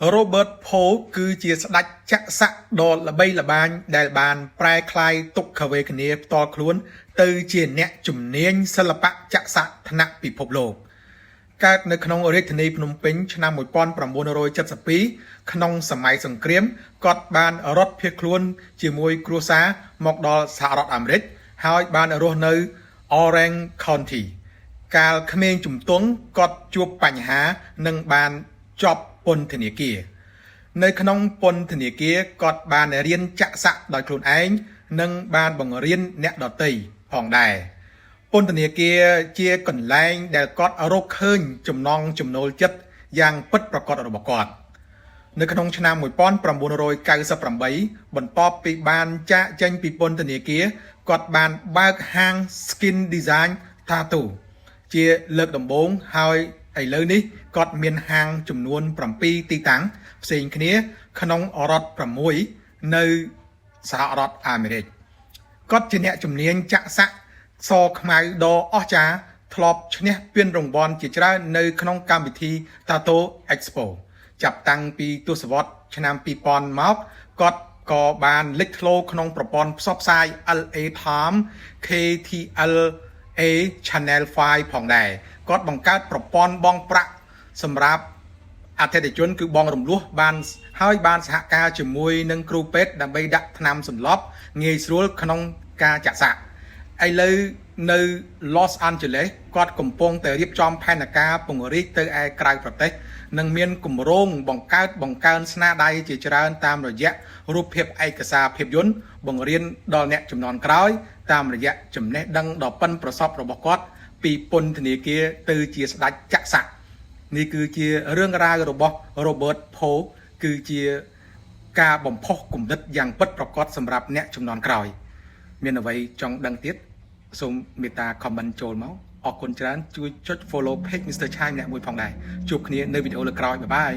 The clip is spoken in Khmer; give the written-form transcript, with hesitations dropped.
Robert Poe គឺជាស្ដេចចក្រស័ក្តិដ៏ល្បីល្បាញដែលបានប្រែក្លាយទុក្ខវេទនាផ្ទាល់ខ្លួនទៅជាអ្នកជំនាញសិល្បៈចក្រស័ក្តិថ្នាក់ពិភពលោកកើតនៅក្នុងរាជធានីភ្នំពេញឆ្នាំ1972ក្នុងសម័យសង្គ្រាមគាត់បានរត់ភៀសខ្លួនជាមួយគ្រួសារមកដល់សហរដ្ឋអាមេរិកហើយបានរស់នៅ Orange County កាលក្មេងជំទង់គាត់ជួបបញ្ហានិងបានជាប់ពន្ធនាគារនៅក្នុងពន្ធនាគារគាត់បានរៀនចាក់សាក់ដោយខ្លួនឯងនិងបានបង្រៀនអ្នកដទៃផងដែរពន្ធនាគារជាកន្លែងដែលគាត់រកឃើញចំណង់ចំណូលចិត្តយ៉ាងពិតប្រាកដរបស់គាត់នៅក្នុងឆ្នាំ1998បន្ទាប់ពីបានចាកចេញពីពន្ធនាគារគាត់បានបើកហាង Skin Design Tattoo ជាលើកដំបូងហើយឥឡូវនេះគាត់មានហាងចំនួន7ទីតាំងផ្សេងគ្នាក្នុងរដ្ឋ6នៅសហរដ្ឋអាមេរិកគាត់ជាអ្នកជំនាញចាក់សាក់សខ្មៅដ៏អស្ចារ្យធ្លាប់ឈ្នះពានរង្វាន់ជាច្រើននៅក្នុងកម្មវិធី Tattoo Expo ចាប់តាំងពីទសវត្សរ៍ឆ្នាំ2000មកគាត់ក៏បានលេចធ្លោក្នុងប្រព័ន្ធផ្សព្វផ្សាយ LA Times KTLA Channel 5 ផងដែរគាត់បង្កើតប្រព័ន្ធបង់ប្រាក់សម្រាប់អតិថិជនគឺបងរំលោះបានហើយបានសហការជាមួយនឹងគ្រូពេទ្យដើម្បីដាក់ថ្នាំសន្លប់ងាយស្រួលក្នុងការចាក់សាក់ឥឡូវនៅ Los Angeles គាត់កំពុងតែរៀបចំផែនការពង្រីកទៅឯក្រៅប្រទេសនិងមានគម្រោងបង្កើនស្នាដៃជាច្រើនតាមរយៈរូបភាពឯកសារភាពយន្តបង្រៀនដល់អ្នកជំនាន់ក្រោយតាមរយៈចំណេះដឹងដ៏ប៉ិនប្រសប់របស់គាត់ពីពន្ធនាគារទៅជាស្ដេចចក្រស័ក្តិនេះគឺជារឿងរ៉ាវរបស់ Robert Poe គឺជាការបំផុសគំនិតយ៉ាងពិតប្រាកដសម្រាប់អ្នកជំនាន់ក្រោយមានអ្វីចង់ដឹងទៀតសូមមេត្តា comment ចូលមកអរគុណច្រើនជួយចុច follow page Mr. Chai ម្នាក់មួយផងដែរជួបគ្នានៅវីដេអូលើក្រោយបាយបាយ